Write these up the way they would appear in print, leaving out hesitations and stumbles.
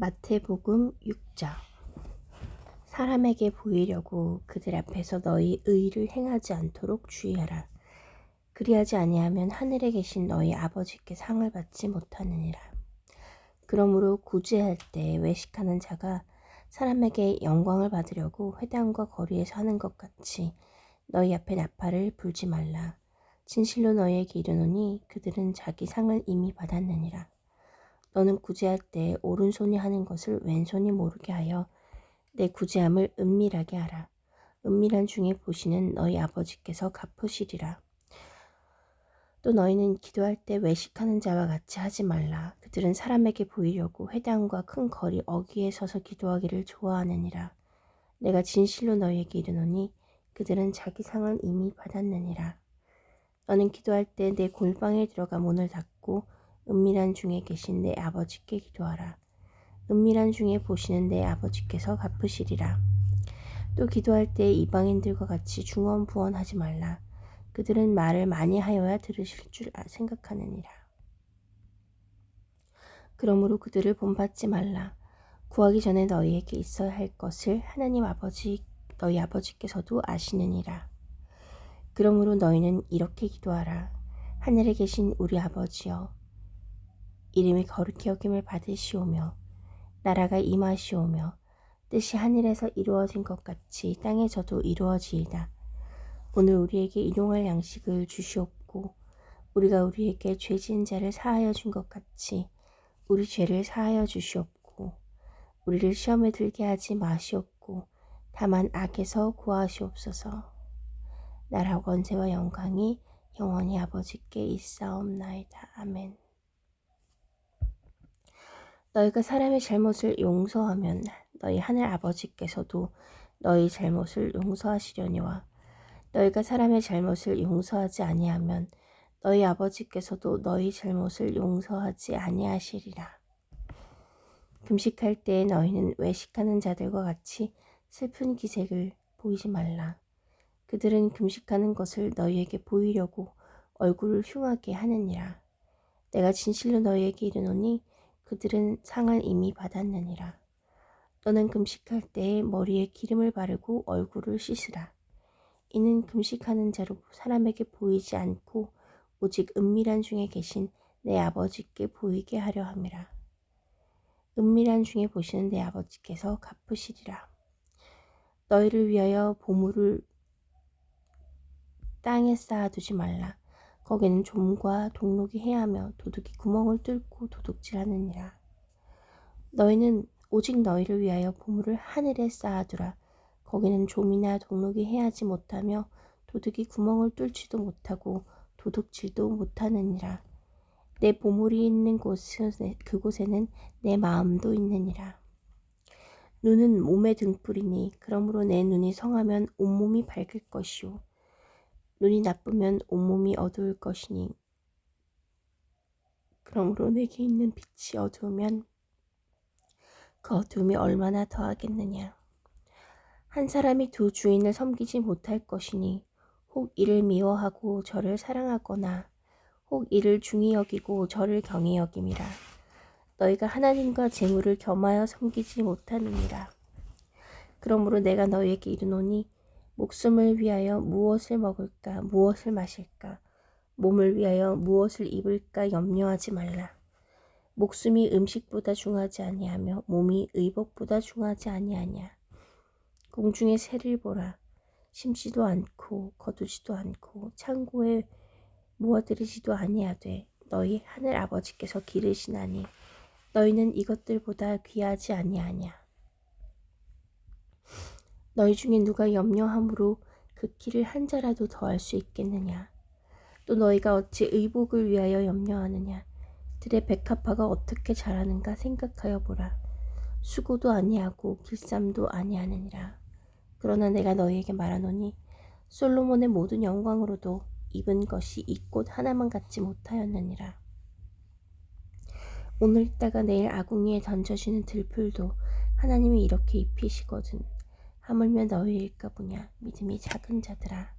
마태복음 6장. 사람에게 보이려고 그들 앞에서 너희 의를 행하지 않도록 주의하라. 그리하지 아니하면 하늘에 계신 너희 아버지께 상을 받지 못하느니라. 그러므로 구제할 때 외식하는 자가 사람에게 영광을 받으려고 회당과 거리에서 하는 것 같이 너희 앞에 나팔을 불지 말라. 진실로 너희에게 이르노니 그들은 자기 상을 이미 받았느니라. 너는 구제할 때 오른손이 하는 것을 왼손이 모르게 하여 내 구제함을 은밀하게 하라. 은밀한 중에 보시는 너희 아버지께서 갚으시리라. 또 너희는 기도할 때 외식하는 자와 같이 하지 말라. 그들은 사람에게 보이려고 회당과 큰 거리 어귀에 서서 기도하기를 좋아하느니라. 내가 진실로 너희에게 이르노니 그들은 자기 상을 이미 받았느니라. 너는 기도할 때 내 골방에 들어가 문을 닫고 은밀한 중에 계신 내 아버지께 기도하라. 은밀한 중에 보시는 내 아버지께서 갚으시리라. 또 기도할 때 이방인들과 같이 중언부언하지 말라. 그들은 말을 많이 하여야 들으실 줄 생각하느니라. 그러므로 그들을 본받지 말라. 구하기 전에 너희에게 있어야 할 것을 하나님 아버지 너희 아버지께서도 아시느니라. 그러므로 너희는 이렇게 기도하라. 하늘에 계신 우리 아버지여, 이름이 거룩히 여김을 받으시오며 나라가 임하시오며 뜻이 하늘에서 이루어진 것 같이 땅에서도 이루어지이다. 오늘 우리에게 일용할 양식을 주시옵고 우리가 우리에게 죄 지은 자를 사하여 준 것 같이 우리 죄를 사하여 주시옵고 우리를 시험에 들게 하지 마시옵고 다만 악에서 구하시옵소서. 나라와 권세와 영광이 영원히 아버지께 있사옵나이다. 아멘. 너희가 사람의 잘못을 용서하면 너희 하늘 아버지께서도 너희 잘못을 용서하시려니와 너희가 사람의 잘못을 용서하지 아니하면 너희 아버지께서도 너희 잘못을 용서하지 아니하시리라. 금식할 때에 너희는 외식하는 자들과 같이 슬픈 기색을 보이지 말라. 그들은 금식하는 것을 너희에게 보이려고 얼굴을 흉하게 하느니라. 내가 진실로 너희에게 이르노니 그들은 상을 이미 받았느니라. 너는 금식할 때에 머리에 기름을 바르고 얼굴을 씻으라. 이는 금식하는 자로 사람에게 보이지 않고 오직 은밀한 중에 계신 내 아버지께 보이게 하려 함이라. 은밀한 중에 보시는 내 아버지께서 갚으시리라. 너희를 위하여 보물을 땅에 쌓아두지 말라. 거기는 좀과 동록이 해하며 도둑이 구멍을 뚫고 도둑질하느니라. 너희는 오직 너희를 위하여 보물을 하늘에 쌓아두라. 거기는 좀이나 동록이 해하지 못하며 도둑이 구멍을 뚫지도 못하고 도둑질도 못하느니라. 내 보물이 있는 그곳에는 내 마음도 있느니라. 눈은 몸의 등불이니 그러므로 내 눈이 성하면 온몸이 밝을 것이요 눈이 나쁘면 온몸이 어두울 것이니 그러므로 내게 있는 빛이 어두우면 그 어두움이 얼마나 더하겠느냐. 한 사람이 두 주인을 섬기지 못할 것이니 혹 이를 미워하고 저를 사랑하거나 혹 이를 중히 여기고 저를 경히 여김이라. 너희가 하나님과 재물을 겸하여 섬기지 못하느니라. 그러므로 내가 너희에게 이르노니 목숨을 위하여 무엇을 먹을까 무엇을 마실까 몸을 위하여 무엇을 입을까 염려하지 말라. 목숨이 음식보다 중하지 아니하며 몸이 의복보다 중하지 아니하냐. 공중의 새를 보라. 심지도 않고 거두지도 않고 창고에 모아들이지도 아니하되 너희 하늘 아버지께서 기르시나니 너희는 이것들보다 귀하지 아니하냐. 너희 중에 누가 염려함으로 그 키를 한 자라도 더할 수 있겠느냐. 또 너희가 어찌 의복을 위하여 염려하느냐. 들의 백합화가 어떻게 자라는가 생각하여 보라. 수고도 아니하고 길쌈도 아니하느니라. 그러나 내가 너희에게 말하노니 솔로몬의 모든 영광으로도 입은 것이 이 꽃 하나만 갖지 못하였느니라. 오늘 있다가 내일 아궁이에 던져지는 들풀도 하나님이 이렇게 입히시거든. 하물며 너희일까 보냐. 믿음이 작은 자들아.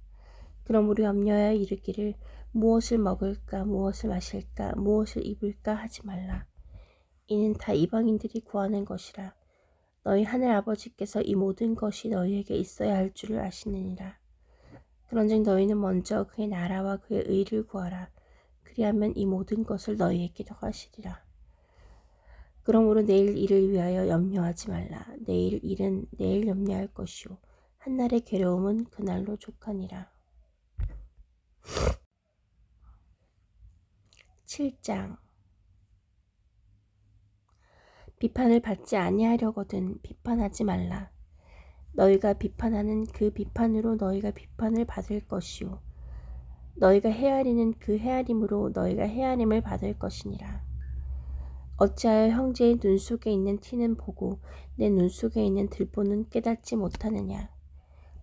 그러므로 염려하여 이르기를 무엇을 먹을까 무엇을 마실까 무엇을 입을까 하지 말라. 이는 다 이방인들이 구하는 것이라. 너희 하늘 아버지께서 이 모든 것이 너희에게 있어야 할 줄을 아시느니라. 그런즉 너희는 먼저 그의 나라와 그의 의를 구하라. 그리하면 이 모든 것을 너희에게 더하시리라. 그러므로 내일 일을 위하여 염려하지 말라. 내일 일은 내일 염려할 것이요 한날의 괴로움은 그날로 족하니라. 7장. 비판을 받지 아니하려거든 비판하지 말라. 너희가 비판하는 그 비판으로 너희가 비판을 받을 것이요 너희가 헤아리는 그 헤아림으로 너희가 헤아림을 받을 것이니라. 어찌하여 형제의 눈 속에 있는 티는 보고 내 눈 속에 있는 들보는 깨닫지 못하느냐.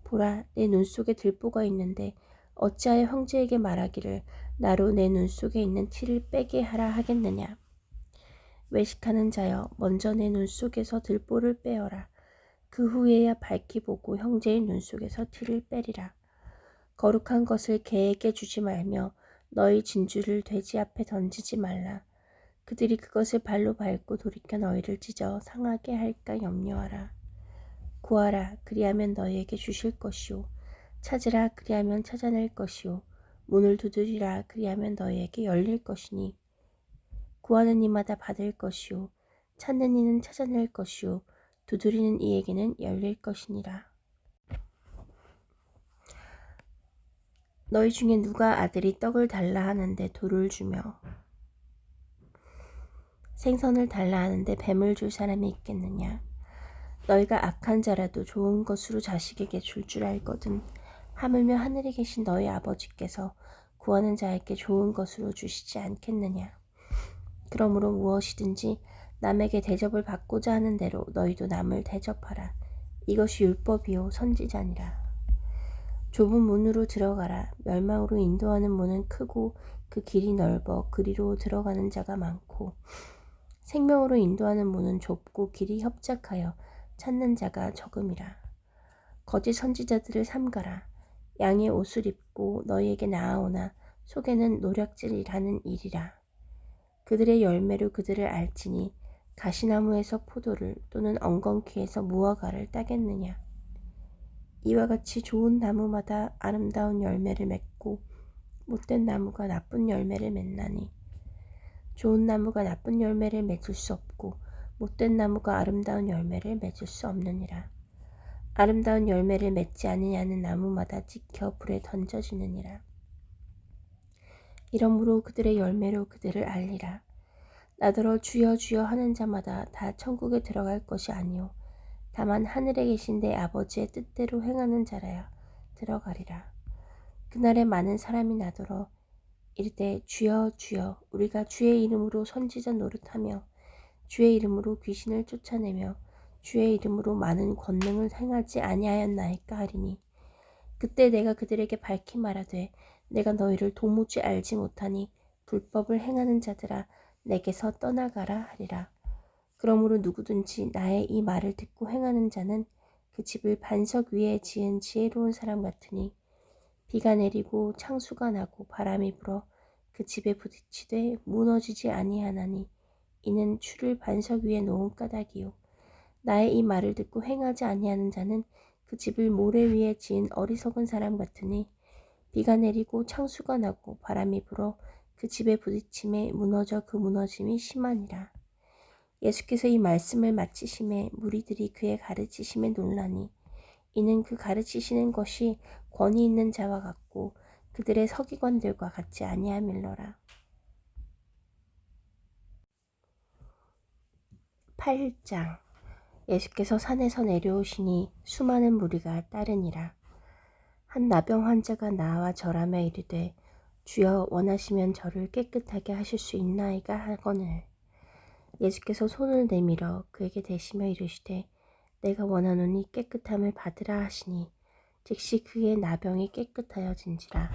보라, 내 눈 속에 들보가 있는데 어찌하여 형제에게 말하기를 나로 내 눈 속에 있는 티를 빼게 하라 하겠느냐. 외식하는 자여, 먼저 내 눈 속에서 들보를 빼어라. 그 후에야 밝히 보고 형제의 눈 속에서 티를 빼리라. 거룩한 것을 개에게 주지 말며 너희 진주를 돼지 앞에 던지지 말라. 그들이 그것을 발로 밟고 돌이켜 너희를 찢어 상하게 할까 염려하라. 구하라, 그리하면 너희에게 주실 것이요 찾으라, 그리하면 찾아낼 것이요 문을 두드리라, 그리하면 너희에게 열릴 것이니 구하는 이마다 받을 것이요 찾는 이는 찾아낼 것이요 두드리는 이에게는 열릴 것이니라. 너희 중에 누가 아들이 떡을 달라 하는데 돌을 주며 생선을 달라 하는데 뱀을 줄 사람이 있겠느냐. 너희가 악한 자라도 좋은 것으로 자식에게 줄 줄 알거든 하물며 하늘에 계신 너희 아버지께서 구하는 자에게 좋은 것으로 주시지 않겠느냐. 그러므로 무엇이든지 남에게 대접을 받고자 하는 대로 너희도 남을 대접하라. 이것이 율법이요 선지자니라. 좁은 문으로 들어가라. 멸망으로 인도하는 문은 크고 그 길이 넓어 그리로 들어가는 자가 많고 생명으로 인도하는 문은 좁고 길이 협착하여 찾는 자가 적음이라. 거짓 선지자들을 삼가라. 양의 옷을 입고 너희에게 나아오나 속에는 노략질이라는 일이라. 그들의 열매로 그들을 알지니 가시나무에서 포도를 또는 엉겅퀴에서 무화과를 따겠느냐. 이와 같이 좋은 나무마다 아름다운 열매를 맺고 못된 나무가 나쁜 열매를 맺나니 좋은 나무가 나쁜 열매를 맺을 수 없고 못된 나무가 아름다운 열매를 맺을 수 없느니라. 아름다운 열매를 맺지 아니하는 나무마다 찍혀 불에 던져지느니라. 이러므로 그들의 열매로 그들을 알리라. 나더러 주여 주여 하는 자마다 다 천국에 들어갈 것이 아니요 다만 하늘에 계신 내 아버지의 뜻대로 행하는 자라야 들어가리라. 그날에 많은 사람이 나더러 이르되 주여 주여 우리가 주의 이름으로 선지자 노릇하며 주의 이름으로 귀신을 쫓아내며 주의 이름으로 많은 권능을 행하지 아니하였나이까 하리니 그때 내가 그들에게 밝히 말하되 내가 너희를 도무지 알지 못하니 불법을 행하는 자들아 내게서 떠나가라 하리라. 그러므로 누구든지 나의 이 말을 듣고 행하는 자는 그 집을 반석 위에 지은 지혜로운 사람 같으니 비가 내리고 창수가 나고 바람이 불어 그 집에 부딪히되 무너지지 아니하나니 이는 추를 반석 위에 놓은 까닭이요 나의 이 말을 듣고 행하지 아니하는 자는 그 집을 모래 위에 지은 어리석은 사람 같으니 비가 내리고 창수가 나고 바람이 불어 그 집에 부딪힘에 무너져 그 무너짐이 심하니라. 예수께서 이 말씀을 마치심에 무리들이 그의 가르치심에 놀라니 이는 그 가르치시는 것이 권위 있는 자와 같고 그들의 서기관들과 같지 아니함일러라. 8장. 예수께서 산에서 내려오시니 수많은 무리가 따르니라. 한 나병 환자가 나와 절하며 이르되 주여 원하시면 저를 깨끗하게 하실 수 있나이까 하거늘 예수께서 손을 내밀어 그에게 대시며 이르시되 내가 원하노니 깨끗함을 받으라 하시니 즉시 그의 나병이 깨끗하여진지라.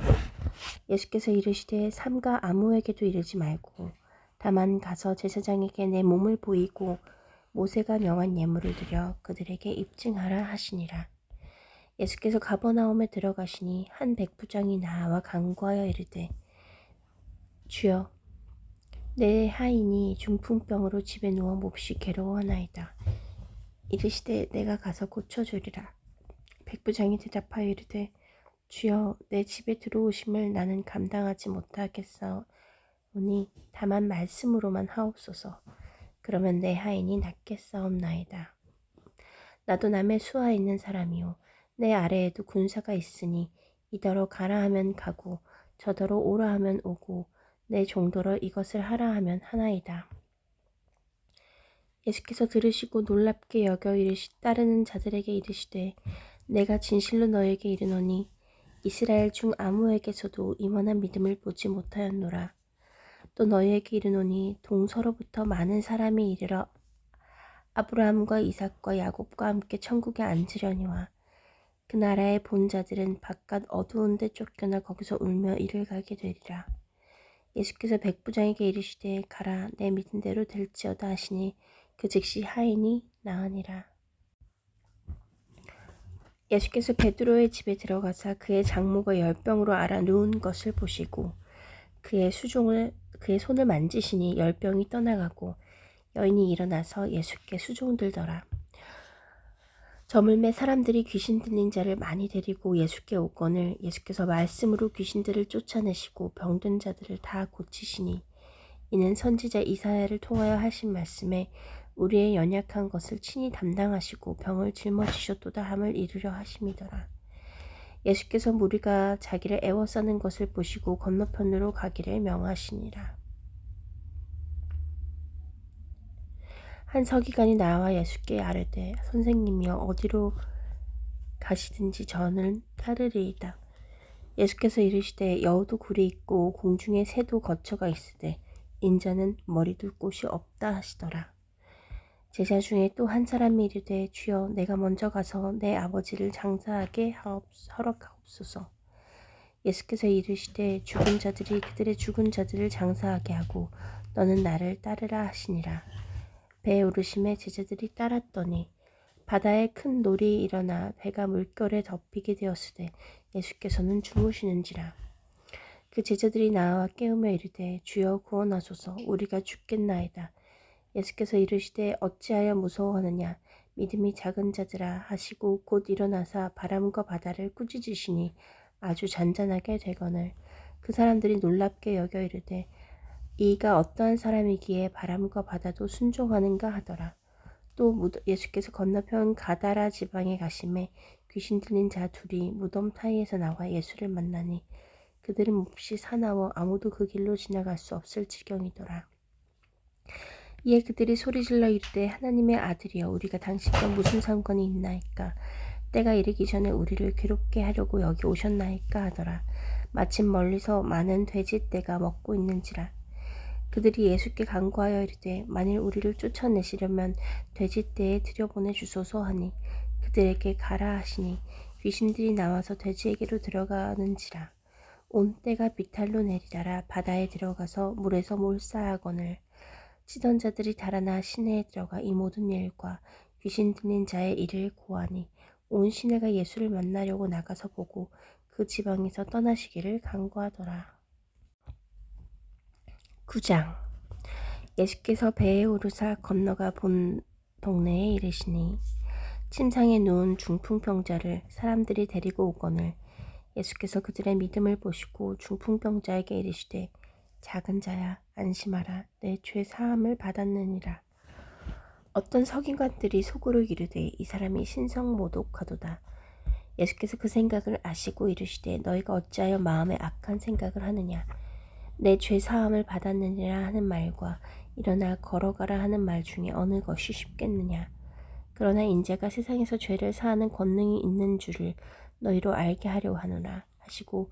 예수께서 이르시되 삼가 아무에게도 이르지 말고 다만 가서 제사장에게 내 몸을 보이고 모세가 명한 예물을 드려 그들에게 입증하라 하시니라. 예수께서 가버나움에 들어가시니 한 백부장이 나와 간구하여 이르되 주여 내 하인이 중풍병으로 집에 누워 몹시 괴로워하나이다. 이르시되 내가 가서 고쳐주리라. 백부장이 대답하여 이르되 주여 내 집에 들어오심을 나는 감당하지 못하겠사오니 다만 말씀으로만 하옵소서. 그러면 내 하인이 낫겠사옵나이다. 나도 남의 수하에 있는 사람이요 내 아래에도 군사가 있으니 이더러 가라 하면 가고 저더러 오라 하면 오고 내 종더러 이것을 하라 하면 하나이다. 예수께서 들으시고 놀랍게 여겨 따르는 자들에게 이르시되 내가 진실로 너에게 이르노니 이스라엘 중 아무에게서도 이만한 믿음을 보지 못하였노라. 또 너희에게 이르노니 동서로부터 많은 사람이 이르러 아브라함과 이삭과 야곱과 함께 천국에 앉으려니와 그 나라의 본자들은 바깥 어두운 데 쫓겨나 거기서 울며 이를 가게 되리라. 예수께서 백부장에게 이르시되 가라 내 믿은 대로 될지어다 하시니 그 즉시 하인이 나으니라. 예수께서 베드로의 집에 들어가사 그의 장모가 열병으로 앓아 누운 것을 보시고 그의 손을 만지시니 열병이 떠나가고 여인이 일어나서 예수께 수종들더라. 저물매 사람들이 귀신 들린 자를 많이 데리고 예수께 오거늘 예수께서 말씀으로 귀신들을 쫓아내시고 병든 자들을 다 고치시니 이는 선지자 이사야를 통하여 하신 말씀에 우리의 연약한 것을 친히 담당하시고 병을 짊어지셨도다 함을 이루려 하심이더라. 예수께서 무리가 자기를 애워싸는 것을 보시고 건너편으로 가기를 명하시니라. 한 서기관이 나와 예수께 아뢰되 선생님이여 어디로 가시든지 저는 따르리이다. 예수께서 이르시되 여우도 굴이 있고 공중에 새도 거처가 있으되 인자는 머리 둘 곳이 없다 하시더라. 제자 중에 또 한 사람이 이르되 주여 내가 먼저 가서 내 아버지를 장사하게 허락하옵소서. 예수께서 이르시되 죽은 자들이 그들의 죽은 자들을 장사하게 하고 너는 나를 따르라 하시니라. 배에 오르심에 제자들이 따랐더니 바다에 큰 놀이 일어나 배가 물결에 덮이게 되었으되 예수께서는 주무시는지라. 그 제자들이 나와 깨우며 이르되 주여 구원하소서 우리가 죽겠나이다. 예수께서 이르시되 어찌하여 무서워하느냐 믿음이 작은 자들아 하시고 곧 일어나사 바람과 바다를 꾸짖으시니 아주 잔잔하게 되거늘 그 사람들이 놀랍게 여겨 이르되 이가 어떠한 사람이기에 바람과 바다도 순종하는가 하더라. 또 예수께서 건너편 가다라 지방에 가심에 귀신 들린 자 둘이 무덤 사이에서 나와 예수를 만나니 그들은 몹시 사나워 아무도 그 길로 지나갈 수 없을 지경이더라. 이에 그들이 소리질러 이르되 하나님의 아들이여 우리가 당신과 무슨 상관이 있나이까 때가 이르기 전에 우리를 괴롭게 하려고 여기 오셨나이까 하더라. 마침 멀리서 많은 돼지떼가 먹고 있는지라. 그들이 예수께 간구하여 이르되 만일 우리를 쫓아내시려면 돼지떼에 들여보내 주소서 하니 그들에게 가라 하시니 귀신들이 나와서 돼지에게로 들어가는지라. 온 때가 비탈로 내리다라 바다에 들어가서 물에서 몰사하거늘 치던 자들이 달아나 시내에 들어가 이 모든 일과 귀신 들린 자의 일을 고하니 온 시내가 예수를 만나려고 나가서 보고 그 지방에서 떠나시기를 간구하더라. 9장. 예수께서 배에 오르사 건너가 본 동네에 이르시니 침상에 누운 중풍병자를 사람들이 데리고 오거늘 예수께서 그들의 믿음을 보시고 중풍병자에게 이르시되 작은 자야 안심하라 내 죄 사함을 받았느니라. 어떤 서기관들이 속으로 이르되 이 사람이 신성모독하도다. 예수께서 그 생각을 아시고 이르시되 너희가 어찌하여 마음에 악한 생각을 하느냐. 내 죄 사함을 받았느니라 하는 말과 일어나 걸어가라 하는 말 중에 어느 것이 쉽겠느냐. 그러나 인자가 세상에서 죄를 사하는 권능이 있는 줄을 너희로 알게 하려고 하노라 하시고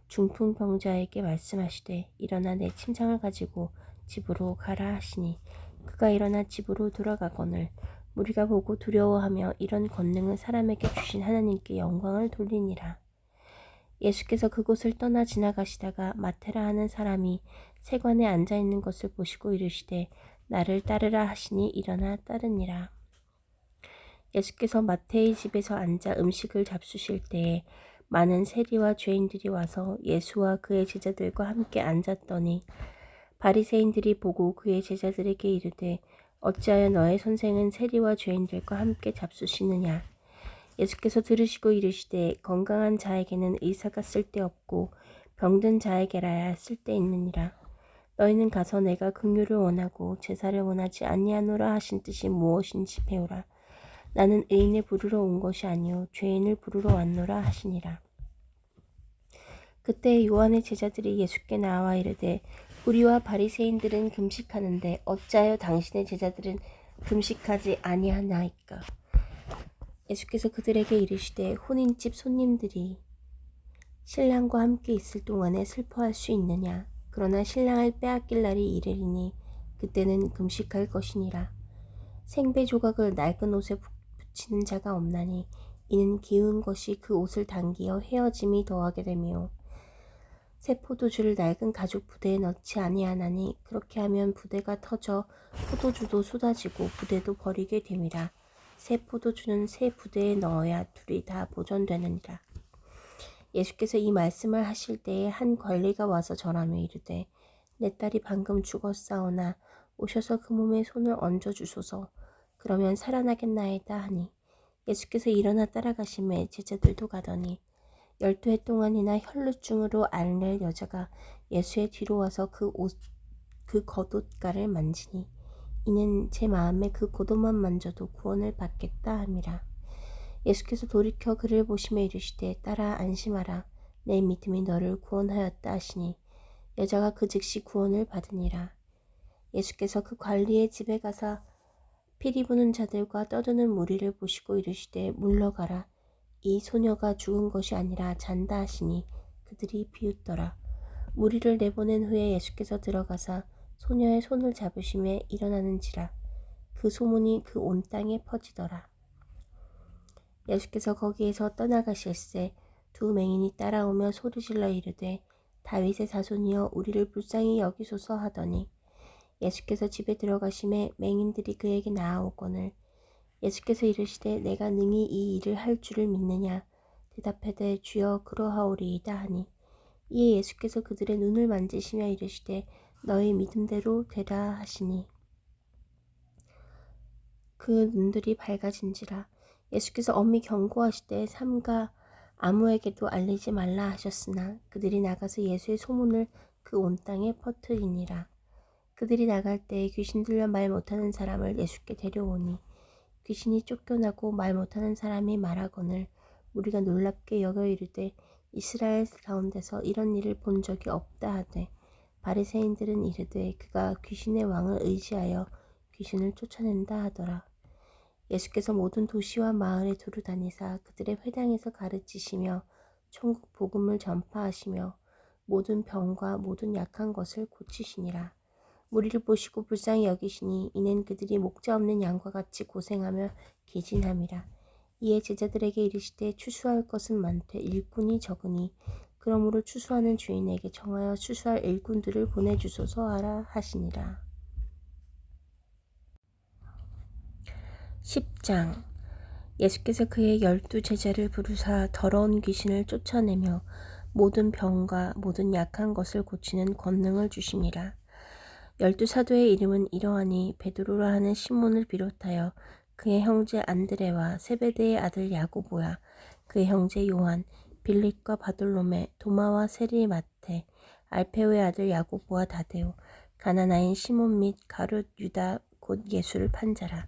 중풍병자에게 말씀하시되 일어나 내 침상을 가지고 집으로 가라 하시니 그가 일어나 집으로 돌아가거늘 무리가 보고 두려워하며 이런 권능은 사람에게 주신 하나님께 영광을 돌리니라. 예수께서 그곳을 떠나 지나가시다가 마테라 하는 사람이 세관에 앉아있는 것을 보시고 이르시되 나를 따르라 하시니 일어나 따르니라. 예수께서 마태의 집에서 앉아 음식을 잡수실 때에 많은 세리와 죄인들이 와서 예수와 그의 제자들과 함께 앉았더니 바리새인들이 보고 그의 제자들에게 이르되 어찌하여 너의 선생은 세리와 죄인들과 함께 잡수시느냐. 예수께서 들으시고 이르시되 건강한 자에게는 의사가 쓸데없고 병든 자에게라야 쓸데있느니라. 너희는 가서 내가 긍휼을 원하고 제사를 원하지 아니하노라 하신 뜻이 무엇인지 배우라. 나는 의인을 부르러 온 것이 아니요 죄인을 부르러 왔노라 하시니라. 그때 요한의 제자들이 예수께 나와 이르되 우리와 바리새인들은 금식하는데 어찌하여 당신의 제자들은 금식하지 아니하나이까. 예수께서 그들에게 이르시되 혼인집 손님들이 신랑과 함께 있을 동안에 슬퍼할 수 있느냐. 그러나 신랑을 빼앗길 날이 이르리니 그때는 금식할 것이니라. 생배 조각을 낡은 옷에 붙이는 자가 없나니 이는 기운 것이 그 옷을 당기어 헤어짐이 더하게 되며 새 포도주를 낡은 가죽 부대에 넣지 아니하나니 그렇게 하면 부대가 터져 포도주도 쏟아지고 부대도 버리게 됨이라. 새 포도주는 새 부대에 넣어야 둘이 다 보존되느니라. 예수께서 이 말씀을 하실 때에 한 관리가 와서 전하며 이르되 내 딸이 방금 죽었사오나 오셔서 그 몸에 손을 얹어 주소서. 그러면 살아나겠나이다 하니 예수께서 일어나 따라가심에 제자들도 가더니 12해 동안이나 혈루증으로 앓는 여자가 예수의 뒤로 와서 그 겉옷가를 만지니 이는 제 마음에 그 겉옷만 만져도 구원을 받겠다 함이라. 예수께서 돌이켜 그를 보시며 이르시되 딸아 안심하라. 내 믿음이 너를 구원하였다 하시니 여자가 그 즉시 구원을 받으니라. 예수께서 그 관리의 집에 가서 피리 부는 자들과 떠드는 무리를 보시고 이르시되 물러가라. 이 소녀가 죽은 것이 아니라 잔다 하시니 그들이 비웃더라. 무리를 내보낸 후에 예수께서 들어가사 소녀의 손을 잡으심에 일어나는지라. 그 소문이 그 온 땅에 퍼지더라. 예수께서 거기에서 떠나가실새 두 맹인이 따라오며 소리질러 이르되 다윗의 자손이여 우리를 불쌍히 여기소서 하더니 예수께서 집에 들어가심에 맹인들이 그에게 나아오거늘 예수께서 이르시되 내가 능히 이 일을 할 줄을 믿느냐. 대답하되 주여 그러하오리이다 하니 이에 예수께서 그들의 눈을 만지시며 이르시되 너희 믿음대로 되라 하시니 그 눈들이 밝아진지라. 예수께서 엄히 경고하시되 삼가 아무에게도 알리지 말라 하셨으나 그들이 나가서 예수의 소문을 그 온 땅에 퍼뜨리니라. 그들이 나갈 때에 귀신 들려 말 못하는 사람을 예수께 데려오니 귀신이 쫓겨나고 말 못하는 사람이 말하거늘 우리가 놀랍게 여겨 이르되 이스라엘 가운데서 이런 일을 본 적이 없다 하되 바리새인들은 이르되 그가 귀신의 왕을 의지하여 귀신을 쫓아낸다 하더라. 예수께서 모든 도시와 마을에 두루 다니사 그들의 회당에서 가르치시며 천국 복음을 전파하시며 모든 병과 모든 약한 것을 고치시니라. 무리를 보시고 불쌍히 여기시니 이는 그들이 목자 없는 양과 같이 고생하며 기진함이라. 이에 제자들에게 이르시되 추수할 것은 많되 일꾼이 적으니 그러므로 추수하는 주인에게 정하여 추수할 일꾼들을 보내주소서 하라 하시니라. 10장. 예수께서 그의 12 제자를 부르사 더러운 귀신을 쫓아내며 모든 병과 모든 약한 것을 고치는 권능을 주시니라. 12 사도의 이름은 이러하니 베드로라 하는 시몬을 비롯하여 그의 형제 안드레와 세베대의 아들 야고보야 그의 형제 요한, 빌립과 바돌로메, 도마와 세리 마테, 알페오의 아들 야고보와 다데오, 가나나인 시몬 및 가룟 유다 곧 예수를 판 자라.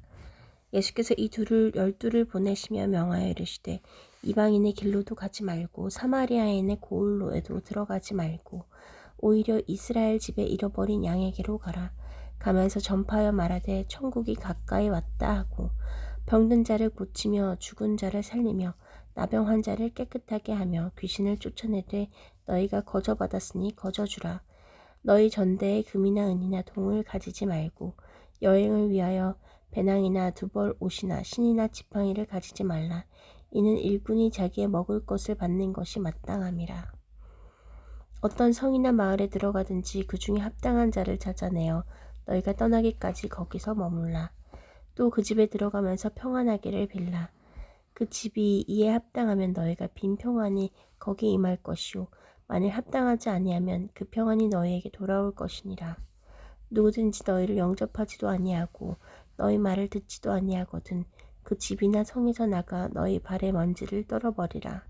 예수께서 이 둘을 12를 보내시며 명하여 이르시되 이방인의 길로도 가지 말고 사마리아인의 고을로에도 들어가지 말고 오히려 이스라엘 집에 잃어버린 양에게로 가라. 가면서 전파하여 말하되 천국이 가까이 왔다 하고 병든 자를 고치며 죽은 자를 살리며 나병한 자를 깨끗하게 하며 귀신을 쫓아내되 너희가 거저받았으니 거저주라. 너희 전대에 금이나 은이나 동을 가지지 말고 여행을 위하여 배낭이나 두벌 옷이나 신이나 지팡이를 가지지 말라. 이는 일꾼이 자기의 먹을 것을 받는 것이 마땅함이라. 어떤 성이나 마을에 들어가든지 그 중에 합당한 자를 찾아내어 너희가 떠나기까지 거기서 머물라. 또 그 집에 들어가면서 평안하기를 빌라. 그 집이 이에 합당하면 너희가 빈 평안이 거기 임할 것이요 만일 합당하지 아니하면 그 평안이 너희에게 돌아올 것이니라. 누구든지 너희를 영접하지도 아니하고 너희 말을 듣지도 아니하거든 그 집이나 성에서 나가 너희 발의 먼지를 떨어버리라.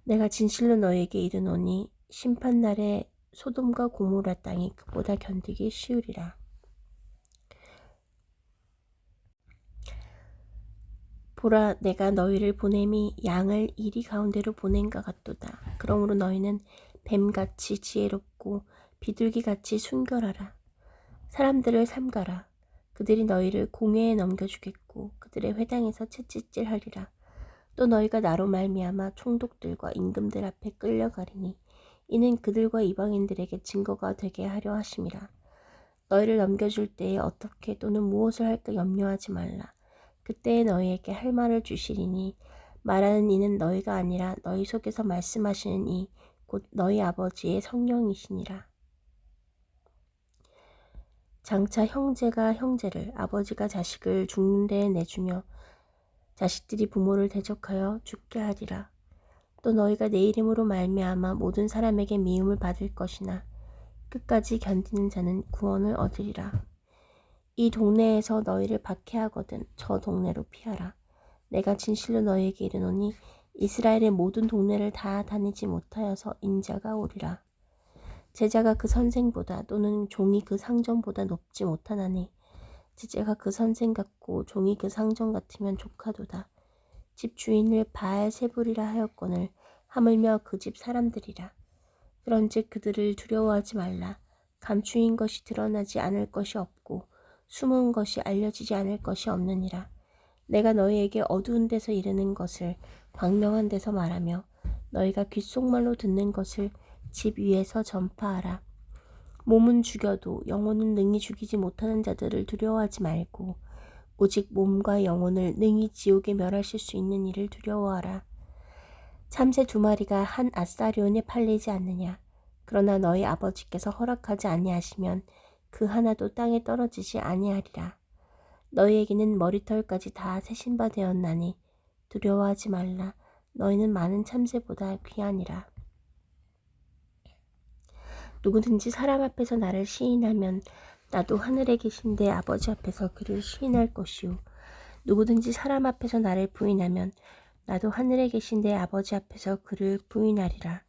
내가 진실로 너희에게 이르노니 심판날에 소돔과 고모라 땅이 그보다 견디기 쉬우리라. 보라, 내가 너희를 보냄이 양을 이리 가운데로 보낸것 같도다. 그러므로 너희는 뱀같이 지혜롭고 비둘기같이 순결하라. 사람들을 삼가라. 그들이 너희를 공회에 넘겨주겠고 그들의 회당에서 채찍질하리라. 또 너희가 나로 말미암아 총독들과 임금들 앞에 끌려가리니 이는 그들과 이방인들에게 증거가 되게 하려 하심이라. 너희를 넘겨줄 때에 어떻게 또는 무엇을 할까 염려하지 말라. 그때에 너희에게 할 말을 주시리니 말하는 이는 너희가 아니라 너희 속에서 말씀하시는 이 곧 너희 아버지의 성령이시니라. 장차 형제가 형제를 아버지가 자식을 죽는 데에 내주며 자식들이 부모를 대적하여 죽게 하리라. 또 너희가 내 이름으로 말미암아 모든 사람에게 미움을 받을 것이나 끝까지 견디는 자는 구원을 얻으리라. 이 동네에서 너희를 박해하거든 저 동네로 피하라. 내가 진실로 너희에게 이르노니 이스라엘의 모든 동네를 다 다니지 못하여서 인자가 오리라. 제자가 그 선생보다 또는 종이 그 상전보다 높지 못하나니 제자가 그 선생 같고 종이 그 상전 같으면 족하도다. 집 주인을 바알세불이라 하였거늘 하물며 그 집 사람들이라. 그런즉 그들을 두려워하지 말라. 감추인 것이 드러나지 않을 것이 없고 숨은 것이 알려지지 않을 것이 없느니라. 내가 너희에게 어두운 데서 이르는 것을 광명한 데서 말하며 너희가 귓속말로 듣는 것을 집 위에서 전파하라. 몸은 죽여도 영혼은 능히 죽이지 못하는 자들을 두려워하지 말고 오직 몸과 영혼을 능히 지옥에 멸하실 수 있는 이를 두려워하라. 참새 2마리가 한 아사리온에 팔리지 않느냐. 그러나 너희 아버지께서 허락하지 아니하시면 그 하나도 땅에 떨어지지 아니하리라. 너희에게는 머리털까지 다 세신 바 되었나니 두려워하지 말라. 너희는 많은 참새보다 귀하니라. 누구든지 사람 앞에서 나를 시인하면 나도 하늘에 계신 내 아버지 앞에서 그를 시인할 것이요. 누구든지 사람 앞에서 나를 부인하면 나도 하늘에 계신 내 아버지 앞에서 그를 부인하리라.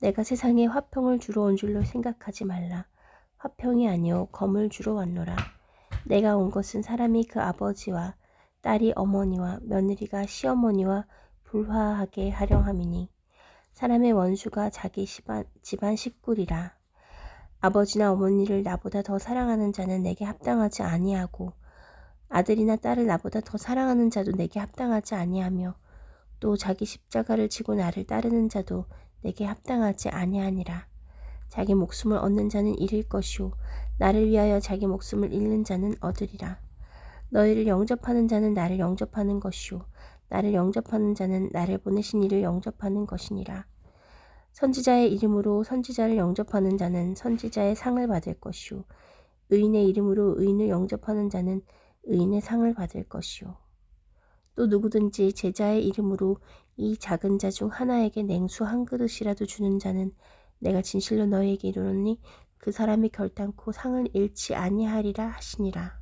내가 세상에 화평을 주러 온 줄로 생각하지 말라. 화평이 아니요 검을 주러 왔노라. 내가 온 것은 사람이 그 아버지와 딸이 어머니와 며느리가 시어머니와 불화하게 하려 함이니 사람의 원수가 자기 집안 식구리라. 아버지나 어머니를 나보다 더 사랑하는 자는 내게 합당하지 아니하고 아들이나 딸을 나보다 더 사랑하는 자도 내게 합당하지 아니하며 또 자기 십자가를 지고 나를 따르는 자도 내게 합당하지 아니하니라. 자기 목숨을 얻는 자는 잃을 것이요 나를 위하여 자기 목숨을 잃는 자는 얻으리라. 너희를 영접하는 자는 나를 영접하는 것이요 나를 영접하는 자는 나를 보내신 이를 영접하는 것이니라. 선지자의 이름으로 선지자를 영접하는 자는 선지자의 상을 받을 것이요 의인의 이름으로 의인을 영접하는 자는 의인의 상을 받을 것이요 또 누구든지 제자의 이름으로 이 작은 자 중 하나에게 냉수 한 그릇이라도 주는 자는 내가 진실로 너희에게 이르노니 그 사람이 결단코 상을 잃지 아니하리라 하시니라.